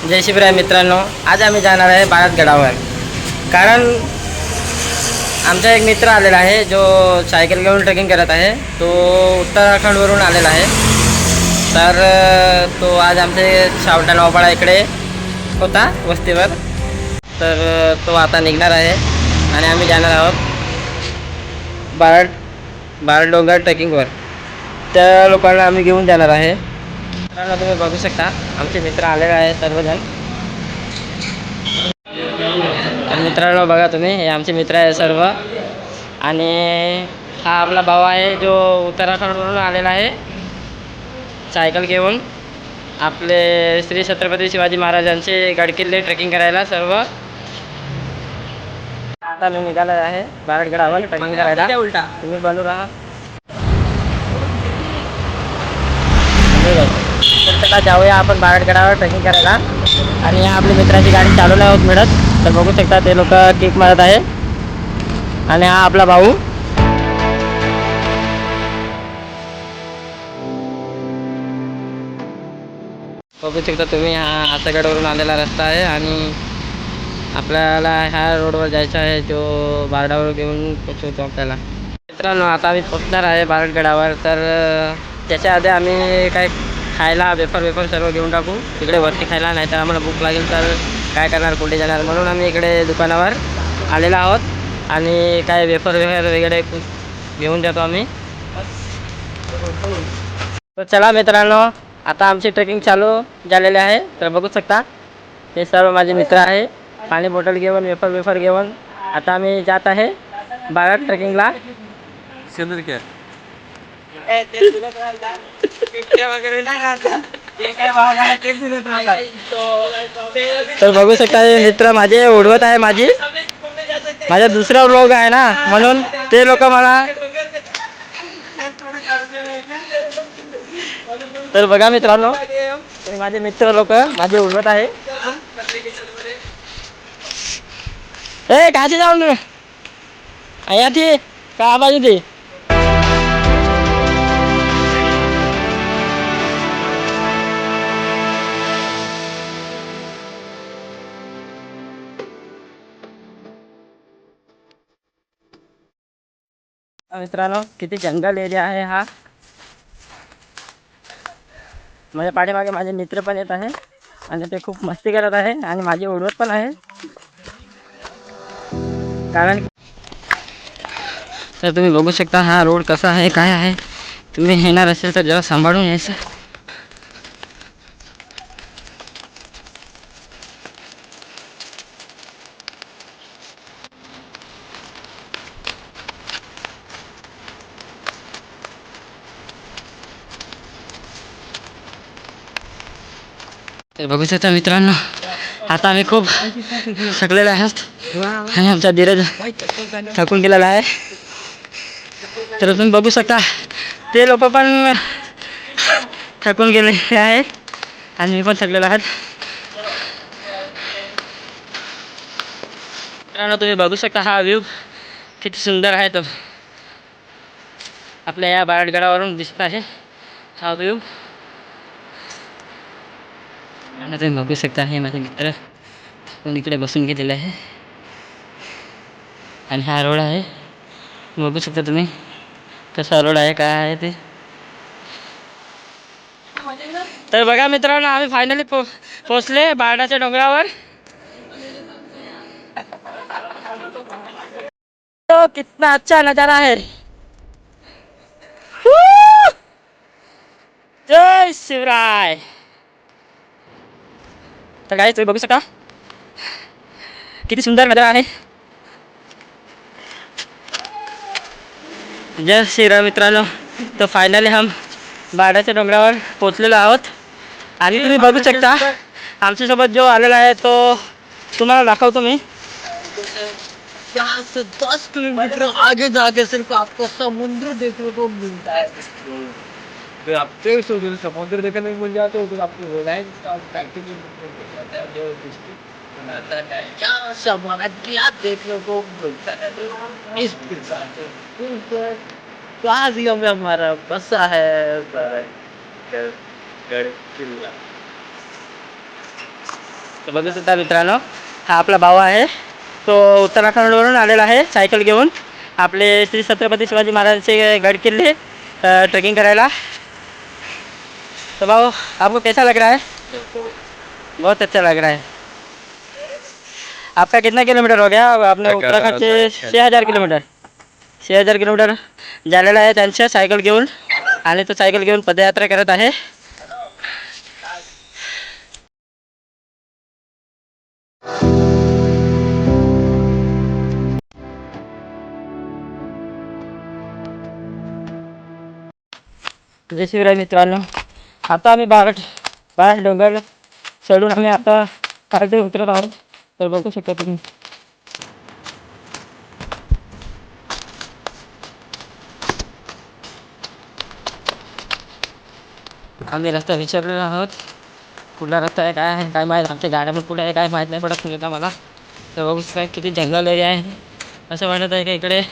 जय शिवराय मित्रांनो, आज आम्ही जाणार आहे बाळातगडावर. कारण आमचा एक मित्र आलेला आहे जो सायकल घेऊन ट्रेकिंग करत आहे. तो उत्तराखंडवरून आलेला आहे. तर तो आज आमचे शावटा नौपाडा इकडे होता वस्तीवर. तर तो आता निघणार आहे आणि आम्ही जाणार आहोत बाळ डोंगर ट्रेकिंगवर. त्या लोकांना आम्ही घेऊन जाणार आहे. मित्रांनो, तुम्ही बघू शकता आमचे मित्र आलेले आहे सर्वजण. तर मित्रांनो बघा तुम्ही, हे आमचे मित्र आहे सर्व. आणि हा आपला भाऊ आहे जो उत्तराखंडवरून आलेला आहे सायकल घेऊन. आपले श्री छत्रपती शिवाजी महाराजांचे गडकिल्ले ट्रेकिंग करायला सर्व. आता मी निघाला आहे बाळगडावर ट्रेकिंग करायला. उलटा तुम्ही बनू राहा. तर चला जाऊया आपण बाळगडावर ट्रेकिंग करायला. आणि आपल्या मित्राची गाडी चालवली होत मिळत. तर बघू शकता ते लोक किक मारत आहे. आणि हा आपला भाऊ. बघू शकता तुम्ही, हा आसगडवरून आलेला रस्ता आहे आणि आपल्याला ह्या रोडवर जायचं आहे जो बारडावर घेऊन पोचवतो आपल्याला. मित्रांनो, आता आम्ही पोचणार आहे बाळगडावर. तर त्याच्या आधी आम्ही काय खायला वेफर सर्व घेऊन टाकू तिकडे वरती खायला. नाही तर आम्हाला भूक लागेल तर काय करणार, कुठे जाणार. म्हणून आम्ही इकडे दुकानावर आलेलो आहोत आणि काय वेफर वगैरे घेऊन जातो आम्ही. तर चला मित्रांनो, आता आमची ट्रेकिंग चालू झालेली आहे. तर बघू शकता हे सर्व माझे मित्र आहे. पाणी बॉटल घेऊन वेफर घेऊन आता आम्ही जात आहे बाळा ट्रेकिंगला. क्या तर बघू शकता हे मित्र माझे उडवत आहे माझ्या दुसरा व्लॉग आहे ना, म्हणून ते लोक मला. तर बघा मित्रांनो, माझे मित्र लोक माझे उडवत आहे. ए काची जाऊन અહીંયાથી કા બાજુથી. मित्रांनो, किती जंगल एरिया आहे हा. माझ्या पाठीमागे माझे मित्र पण येत आहे आणि ते खूप मस्ती करत आहे आणि माझे उडवत पण आहे. कारण तर तुम्ही बघू शकता हा रोड कसा आहे, काय आहे. तुम्ही येणार असेल तर जरा सांभाळून यायचं. तर बघू शकता मित्रांनो, आता आम्ही खूप थकलेलो आहोत आणि आमचा धीरज थकून गेलेला आहे. तर तुम्ही बघू शकता ते लोक पण थकून गेलेले आहेत आणि मी पण थकलेलो आहे. मित्रांनो, तुम्ही बघू शकता हा व्ह्यू किती सुंदर आहे. तो आपल्या या बाळगडावरून दिसत आहे हा व्ह्यू. आणि तुम्ही बघू शकता हे माझे मित्र इकडे बसून गेलेले आहे आणि हा रोड आहे. बघू शकता तुम्ही कसा रोड आहे, काय आहे ते. तर बघा मित्रांनो, आम्ही फायनली पोचले बारडाच्या डोंगरावर. तो कितना अच्छा नजारा है. जय शिवराय. तर गाइस तुम्ही बघू शकता किती सुंदर नजारा आहे. जय श्रीराम मित्रांनो. तर फायनली हम बारडाच्या डोंगरावर पोचलेलो आहोत आणि तुम्ही बघू शकता आमच्यासोबत जो आलेला आहे तो तुम्हाला दाखवतो मी. यहाँ से 10 किलोमीटर आगे जाके सिर्फ आपको समुद्र देखने को मिलता है. अगर आप 150 समुद्र देखने को मिल जाते हो तो आपको रिलायंस का फैक्ट्री मिल जाता है जो बनाता है. यहाँ समझ देखने को मिलता है इसके साथ क्लासियम में हमारा बसा है गढ़ किला. तर बघू शकता मित्रांनो, हा आपला भाऊ आहे. तो उत्तराखंडवरून आलेला आहे सायकल घेऊन आपले श्री छत्रपती शिवाजी महाराजांचे गड किल्ले ट्रेकिंग करायला. तो भाऊ आपको कैसा लग रहा है? बहुत अच्छा लग रहा है. आपका कितना किलोमीटर हो गया आपने उत्तराखंड से? 6,000 किलोमीटर. 6,000 किलोमीटर झालेला आहे त्यांच्या सायकल घेऊन आणि तो सायकल घेऊन पदयात्रा करत आहे. जय शिवराय मित्रांनो, आता आम्ही बाहेर डोंगर चढून आम्ही आता खाली उतरत आहोत. तर बघू शकता तुम्ही. आम्ही रस्ता विचारलेला आहोत, कुठला रस्ता आहे काय आहे काय माहीत. आमच्या गाड्या पण पुढे आहे काय माहीत नाही पडत आता मला. तर बघू शकता किती जंगल एरिया आहे. असं वाटत आहे का इकडे